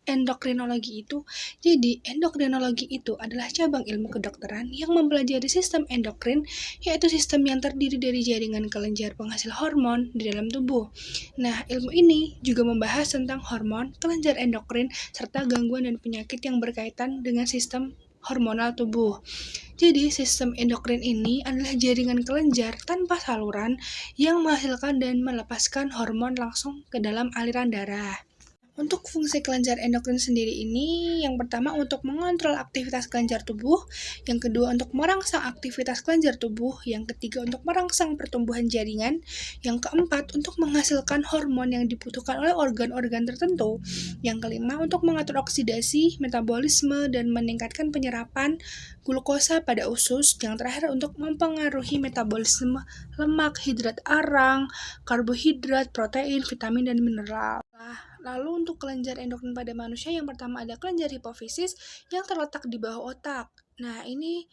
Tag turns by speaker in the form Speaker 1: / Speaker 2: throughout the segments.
Speaker 1: Endokrinologi itu. Jadi, endokrinologi itu adalah cabang ilmu kedokteran yang mempelajari sistem endokrin, yaitu sistem yang terdiri dari jaringan kelenjar penghasil hormon di dalam tubuh. Nah, ilmu ini juga membahas tentang hormon, kelenjar endokrin, serta gangguan dan penyakit yang berkaitan dengan sistem hormonal tubuh. Jadi, sistem endokrin ini adalah jaringan kelenjar tanpa saluran yang menghasilkan dan melepaskan hormon langsung ke dalam aliran darah. Untuk fungsi kelenjar endokrin sendiri ini, yang pertama untuk mengontrol aktivitas kelenjar tubuh, yang kedua untuk merangsang aktivitas kelenjar tubuh, yang ketiga untuk merangsang pertumbuhan jaringan, yang keempat untuk menghasilkan hormon yang dibutuhkan oleh organ-organ tertentu, yang kelima untuk mengatur oksidasi, metabolisme, dan meningkatkan penyerapan glukosa pada usus, yang terakhir untuk mempengaruhi metabolisme lemak, hidrat arang, karbohidrat, protein, vitamin, dan mineral. Lalu untuk kelenjar endokrin pada manusia, yang pertama ada kelenjar hipofisis yang terletak di bawah otak. Nah, ini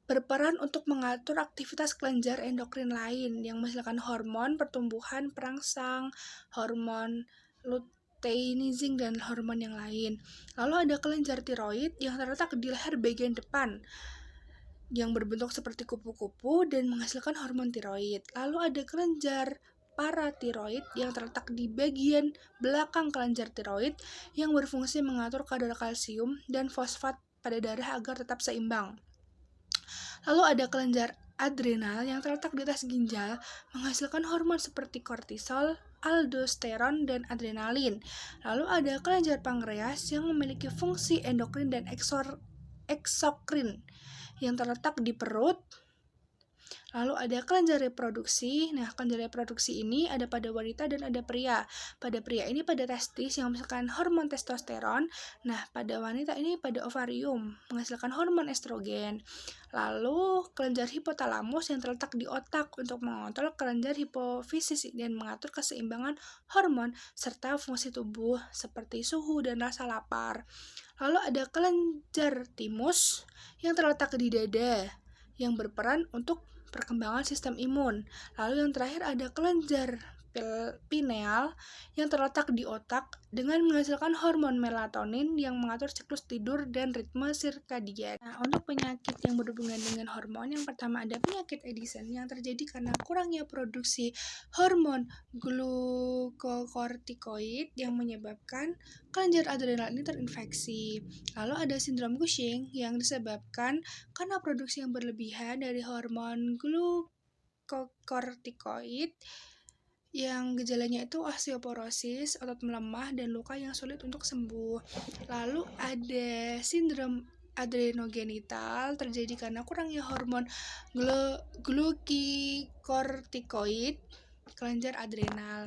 Speaker 1: berperan untuk mengatur aktivitas kelenjar endokrin lain yang menghasilkan hormon pertumbuhan, perangsang, hormon luteinizing, dan hormon yang lain. Lalu ada kelenjar tiroid yang terletak di leher bagian depan yang berbentuk seperti kupu-kupu dan menghasilkan hormon tiroid. Lalu ada kelenjar paratiroid yang terletak di bagian belakang kelenjar tiroid yang berfungsi mengatur kadar kalsium dan fosfat pada darah agar tetap seimbang. Lalu ada kelenjar adrenal yang terletak di atas ginjal menghasilkan hormon seperti kortisol, aldosteron, dan adrenalin. Lalu ada kelenjar pankreas yang memiliki fungsi endokrin dan eksokrin yang terletak di perut. Lalu ada kelenjar reproduksi. Nah, kelenjar reproduksi ini ada pada wanita dan ada pria. Pada pria ini pada testis yang menghasilkan hormon testosteron. Nah, pada wanita ini pada ovarium menghasilkan hormon estrogen. Lalu kelenjar hipotalamus yang terletak di otak untuk mengontrol kelenjar hipofisis dan mengatur keseimbangan hormon serta fungsi tubuh seperti suhu dan rasa lapar. Lalu ada kelenjar timus yang terletak di dada yang berperan untuk perkembangan sistem imun. Lalu yang terakhir ada kelenjar pineal yang terletak di otak dengan menghasilkan hormon melatonin yang mengatur siklus tidur dan ritme sirkadian. Nah, untuk penyakit yang berhubungan dengan hormon, yang pertama ada penyakit Addison yang terjadi karena kurangnya produksi hormon glukokortikoid yang menyebabkan kelenjar adrenal ini terinfeksi. Lalu ada sindrom Cushing yang disebabkan karena produksi yang berlebihan dari hormon glukokortikoid yang gejalanya itu osteoporosis, otot melemah, dan luka yang sulit untuk sembuh. Lalu ada sindrom adrenogenital terjadi karena kurangnya hormon glukokortikoid kelenjar adrenal.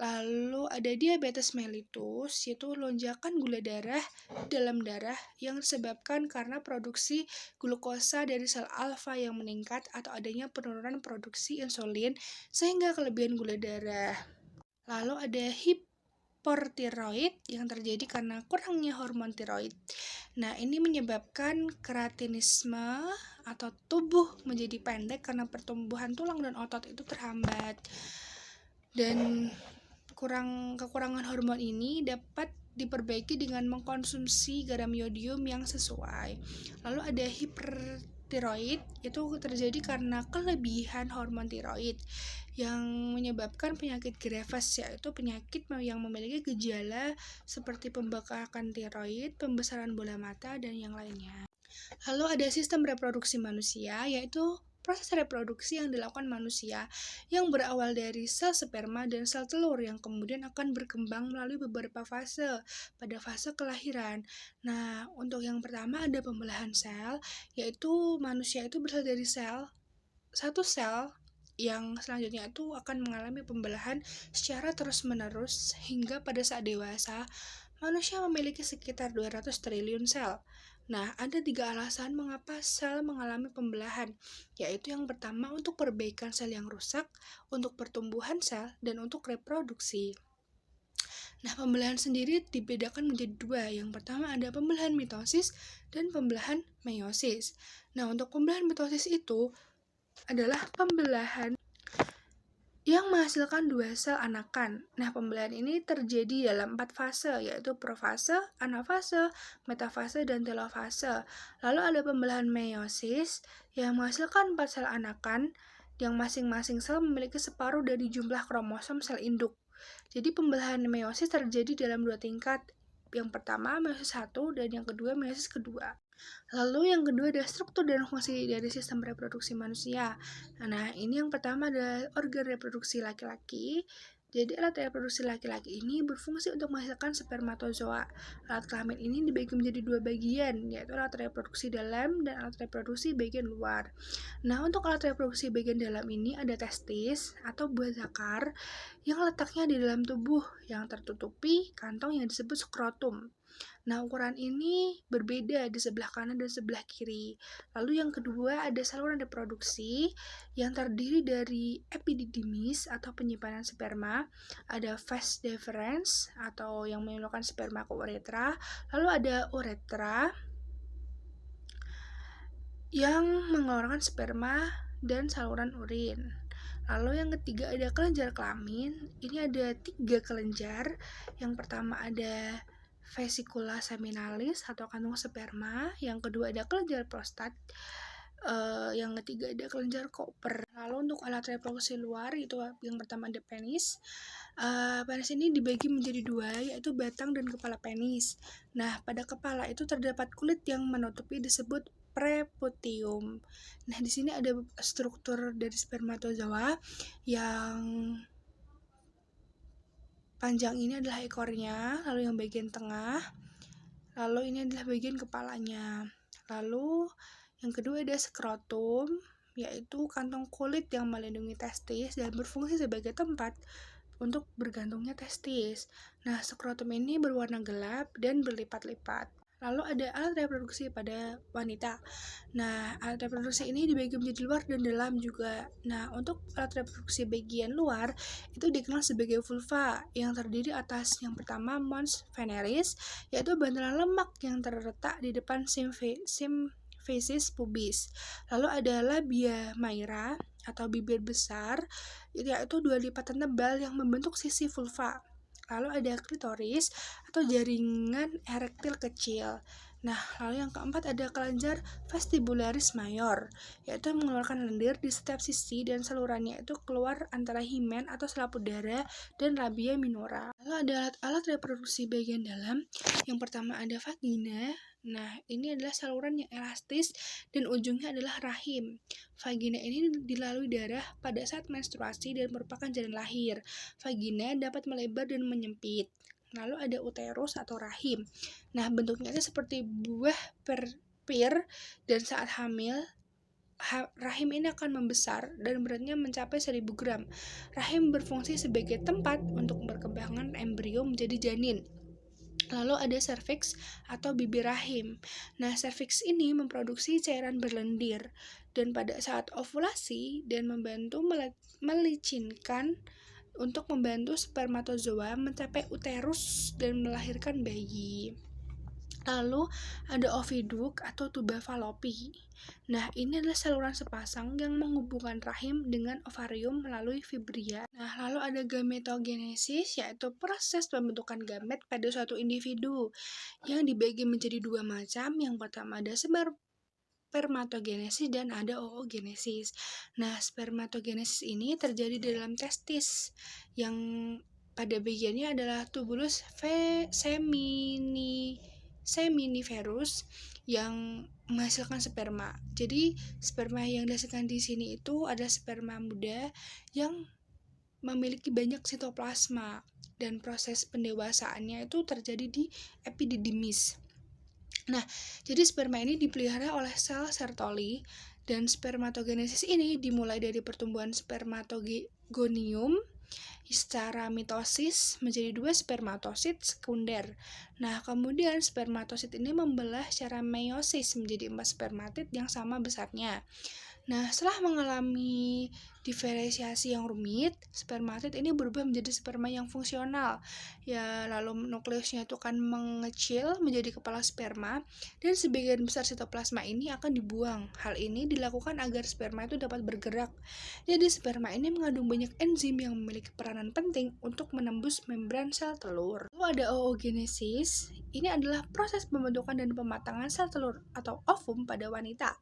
Speaker 1: Lalu ada diabetes mellitus, yaitu lonjakan gula darah dalam darah yang disebabkan karena produksi glukosa dari sel alfa yang meningkat atau adanya penurunan produksi insulin sehingga kelebihan gula darah. Lalu ada hipertiroid yang terjadi karena kurangnya hormon tiroid. Nah, ini menyebabkan keratinisme atau tubuh menjadi pendek karena pertumbuhan tulang dan otot itu terhambat. Dan kekurangan hormon ini dapat diperbaiki dengan mengkonsumsi garam yodium yang sesuai. Lalu ada hipertiroid, itu terjadi karena kelebihan hormon tiroid yang menyebabkan penyakit Graves, yaitu penyakit yang memiliki gejala seperti pembekakan tiroid, pembesaran bola mata, dan yang lainnya. Lalu ada sistem reproduksi manusia, yaitu proses reproduksi yang dilakukan manusia yang berawal dari sel sperma dan sel telur yang kemudian akan berkembang melalui beberapa fase pada fase kelahiran. Nah, untuk yang pertama ada pembelahan sel, yaitu manusia itu berasal dari satu sel yang selanjutnya itu akan mengalami pembelahan secara terus-menerus hingga pada saat dewasa manusia memiliki sekitar 200 triliun sel. Nah, ada 3 alasan mengapa sel mengalami pembelahan, yaitu yang pertama untuk perbaikan sel yang rusak, untuk pertumbuhan sel, dan untuk reproduksi. Nah, pembelahan sendiri dibedakan menjadi 2. Yang pertama ada pembelahan mitosis dan pembelahan meiosis. Nah, untuk pembelahan mitosis itu adalah pembelahan yang menghasilkan 2 sel anakan. Nah, pembelahan ini terjadi dalam 4 fase, yaitu profase, anafase, metafase, dan telofase. Lalu ada pembelahan meiosis yang menghasilkan 4 sel anakan, yang masing-masing sel memiliki separuh dari jumlah kromosom sel induk. Jadi pembelahan meiosis terjadi dalam 2 tingkat. Yang pertama meiosis 1 dan yang kedua meiosis kedua. Lalu yang kedua adalah struktur dan fungsi dari sistem reproduksi manusia. Nah, ini yang pertama adalah organ reproduksi laki-laki. Jadi alat reproduksi laki-laki ini berfungsi untuk menghasilkan spermatozoa. Alat kelamin ini dibagi menjadi 2 bagian, yaitu alat reproduksi dalam dan alat reproduksi bagian luar. Nah, untuk alat reproduksi bagian dalam ini ada testis atau buah zakar yang letaknya di dalam tubuh yang tertutupi kantong yang disebut skrotum. Nah, ukuran ini berbeda di sebelah kanan dan sebelah kiri. Lalu yang kedua ada saluran reproduksi yang terdiri dari epididymis atau penyimpanan sperma, ada vas deferens atau yang menyalurkan sperma ke uretra, lalu ada uretra yang mengeluarkan sperma dan saluran urin. Lalu yang ketiga ada kelenjar kelamin. Ini ada 3 kelenjar. Yang pertama ada vesicula seminalis atau kantung sperma, yang kedua ada kelenjar prostat, yang ketiga ada kelenjar Cooper. Lalu untuk alat reproduksi luar itu yang pertama ada penis. Penis ini dibagi menjadi 2, yaitu batang dan kepala penis. Nah, pada kepala itu terdapat kulit yang menutupi disebut prepucium. Nah, di sini ada struktur dari spermatozoa yang panjang ini adalah ekornya, lalu yang bagian tengah, lalu ini adalah bagian kepalanya. Lalu yang kedua ada skrotum, yaitu kantong kulit yang melindungi testis dan berfungsi sebagai tempat untuk bergantungnya testis. Nah, skrotum ini berwarna gelap dan berlipat-lipat. Lalu ada alat reproduksi pada wanita. Nah, alat reproduksi ini dibagi menjadi luar dan dalam juga. Nah, untuk alat reproduksi bagian luar itu dikenal sebagai vulva yang terdiri atas yang pertama mons veneris, yaitu bantalan lemak yang terletak di depan symphysis pubis. Lalu ada labia majora atau bibir besar, yaitu 2 lipatan tebal yang membentuk sisi vulva. Lalu ada klitoris atau jaringan erektil kecil. Nah, lalu yang keempat ada kelenjar vestibularis mayor, yaitu mengeluarkan lendir di setiap sisi dan salurannya itu keluar antara himen atau selaput darah dan labia minora. Lalu ada alat-alat reproduksi bagian dalam. Yang pertama ada vagina. Nah, ini adalah saluran yang elastis dan ujungnya adalah rahim. Vagina ini dilalui darah pada saat menstruasi dan merupakan jalan lahir. Vagina dapat melebar dan menyempit. Lalu ada uterus atau rahim. Nah, bentuknya itu seperti buah pir dan saat hamil rahim ini akan membesar dan beratnya mencapai 1000 gram. Rahim berfungsi sebagai tempat untuk perkembangan embrio menjadi janin. Lalu ada serviks atau bibir rahim. Nah, serviks ini memproduksi cairan berlendir dan pada saat ovulasi dan membantu melicinkan untuk membantu spermatozoa mencapai uterus dan melahirkan bayi. Lalu ada oviduk atau tuba falopi. Nah, ini adalah saluran sepasang yang menghubungkan rahim dengan ovarium melalui fibria. Nah, lalu ada gametogenesis, yaitu proses pembentukan gamet pada suatu individu yang dibagi menjadi 2 macam. Yang pertama ada spermatogenesis dan ada oogenesis. Nah, spermatogenesis ini terjadi di dalam testis yang pada bagiannya adalah tubulus seminiferus yang menghasilkan sperma. Jadi sperma yang dihasilkan di sini itu adalah sperma muda yang memiliki banyak sitoplasma dan proses pendewasaannya itu terjadi di epididymis. Nah, jadi sperma ini dipelihara oleh sel Sertoli dan spermatogenesis ini dimulai dari pertumbuhan spermatogonium secara mitosis menjadi 2 spermatosit sekunder. Nah, kemudian spermatosit ini membelah secara meiosis menjadi 4 spermatid yang sama besarnya. Nah, setelah mengalami diferensiasi yang rumit, spermatid ini berubah menjadi sperma yang fungsional. Ya, lalu nukleusnya itu akan mengecil menjadi kepala sperma dan sebagian besar sitoplasma ini akan dibuang. Hal ini dilakukan agar sperma itu dapat bergerak. Jadi, sperma ini mengandung banyak enzim yang memiliki peranan penting untuk menembus membran sel telur. Lalu ada oogenesis. Ini adalah proses pembentukan dan pematangan sel telur atau ovum pada wanita.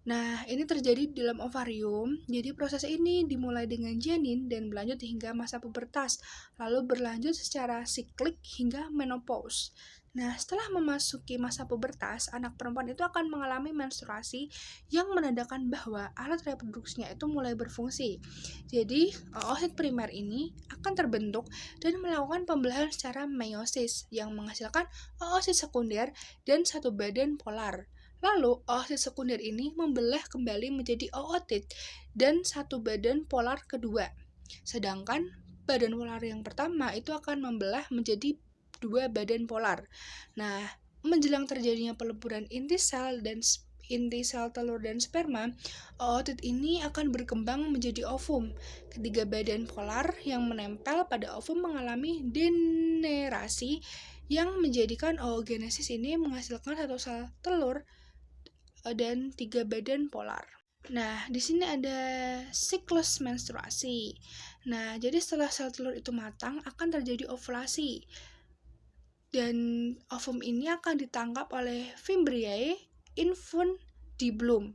Speaker 1: Nah, ini terjadi di dalam ovarium. Jadi proses ini dimulai dengan janin dan berlanjut hingga masa pubertas, lalu berlanjut secara siklik hingga menopause. Nah, setelah memasuki masa pubertas, anak perempuan itu akan mengalami menstruasi yang menandakan bahwa alat reproduksinya itu mulai berfungsi. Jadi, oosit primer ini akan terbentuk dan melakukan pembelahan secara meiosis yang menghasilkan oosit sekunder dan satu badan polar. Lalu, oosit sekunder ini membelah kembali menjadi ootit dan satu badan polar kedua. Sedangkan badan polar yang pertama itu akan membelah menjadi dua badan polar. Nah, menjelang terjadinya peleburan inti sel telur dan sperma, ootit ini akan berkembang menjadi ovum. Ketiga badan polar yang menempel pada ovum mengalami denerasi yang menjadikan oogenesis ini menghasilkan satu sel telur dan 3 badan polar. Nah, di sini ada siklus menstruasi. Nah, jadi setelah sel telur itu matang akan terjadi ovulasi. Dan ovum ini akan ditangkap oleh Fimbriae infundibulum.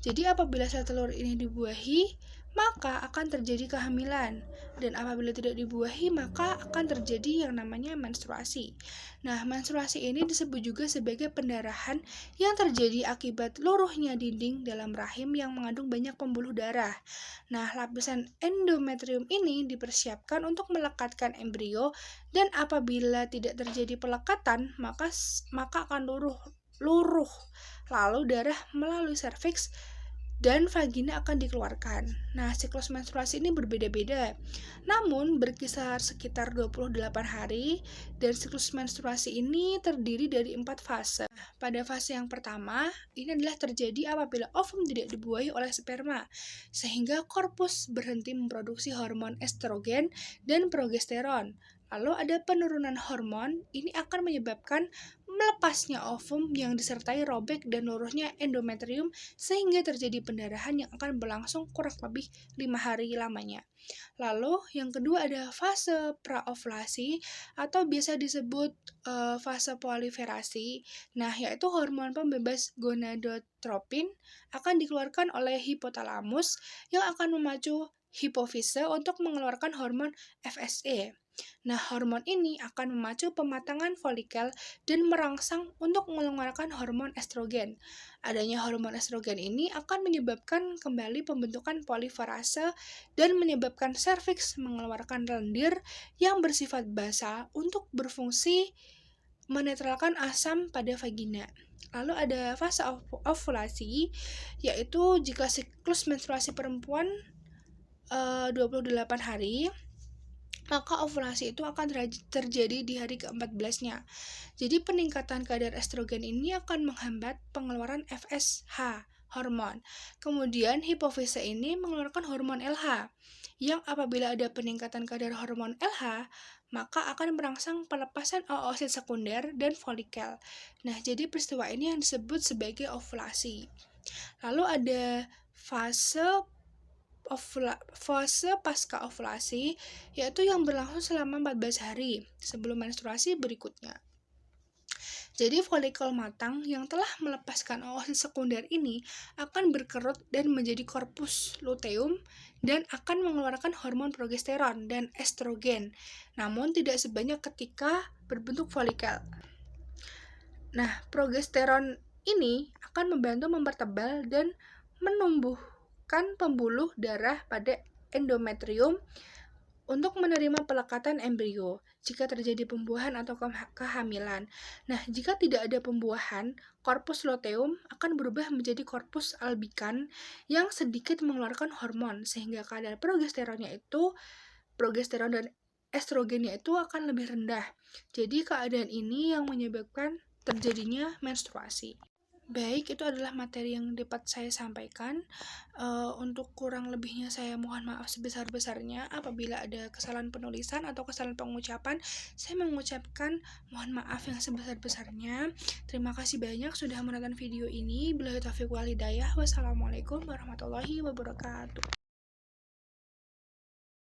Speaker 1: Jadi apabila sel telur ini dibuahi, maka akan terjadi kehamilan. Dan apabila tidak dibuahi, maka akan terjadi yang namanya menstruasi. Nah, menstruasi ini disebut juga sebagai pendarahan yang terjadi akibat luruhnya dinding dalam rahim yang mengandung banyak pembuluh darah. Nah, lapisan endometrium ini dipersiapkan untuk melekatkan embrio dan apabila tidak terjadi pelekatan, maka akan luruh. Lalu darah melalui serviks dan vagina akan dikeluarkan. Nah, siklus menstruasi ini berbeda-beda. Namun, berkisar sekitar 28 hari dan siklus menstruasi ini terdiri dari 4 fase. Pada fase yang pertama, ini adalah terjadi apabila ovum tidak dibuahi oleh sperma, sehingga korpus berhenti memproduksi hormon estrogen dan progesteron. Lalu ada penurunan hormon, ini akan menyebabkan melepasnya ovum yang disertai robek dan luruhnya endometrium sehingga terjadi pendarahan yang akan berlangsung kurang lebih 5 hari lamanya. Lalu yang kedua ada fase praovulasi atau biasa disebut fase proliferasi. Nah, yaitu hormon pembebas gonadotropin akan dikeluarkan oleh hipotalamus yang akan memacu hipofise untuk mengeluarkan hormon FSE. Nah, hormon ini akan memacu pematangan folikel dan merangsang untuk mengeluarkan hormon estrogen. Adanya hormon estrogen ini akan menyebabkan kembali pembentukan poliferase dan menyebabkan serviks mengeluarkan lendir yang bersifat basa untuk berfungsi menetralkan asam pada vagina. Lalu ada fase ovulasi, yaitu jika siklus menstruasi perempuan 28 hari, maka ovulasi itu akan terjadi di hari ke-14-nya. Jadi peningkatan kadar estrogen ini akan menghambat pengeluaran FSH, hormon. Kemudian hipofise ini mengeluarkan hormon LH, yang apabila ada peningkatan kadar hormon LH, maka akan merangsang pelepasan oosit sekunder dan folikel. Nah, jadi peristiwa ini yang disebut sebagai ovulasi. Lalu ada fase pasca ovulasi, yaitu yang berlangsung selama 14 hari sebelum menstruasi berikutnya. Jadi folikel matang yang telah melepaskan oosit sekunder ini akan berkerut dan menjadi korpus luteum dan akan mengeluarkan hormon progesteron dan estrogen, namun tidak sebanyak ketika berbentuk folikel. Nah, progesteron ini akan membantu mempertebal dan menumbuhkan pembuluh darah pada endometrium untuk menerima pelekatan embrio jika terjadi pembuahan atau kehamilan. Nah, jika tidak ada pembuahan, korpus luteum akan berubah menjadi korpus albikan yang sedikit mengeluarkan hormon sehingga kadar progesteron dan estrogennya itu akan lebih rendah. Jadi keadaan ini yang menyebabkan terjadinya menstruasi. Baik, itu adalah materi yang dapat saya sampaikan. Untuk kurang lebihnya saya mohon maaf sebesar-besarnya. Apabila ada kesalahan penulisan atau kesalahan pengucapan, saya mengucapkan mohon maaf yang sebesar-besarnya. Terima kasih banyak sudah menonton video ini. Billahi taufiq wal hidayah. Wassalamualaikum warahmatullahi wabarakatuh.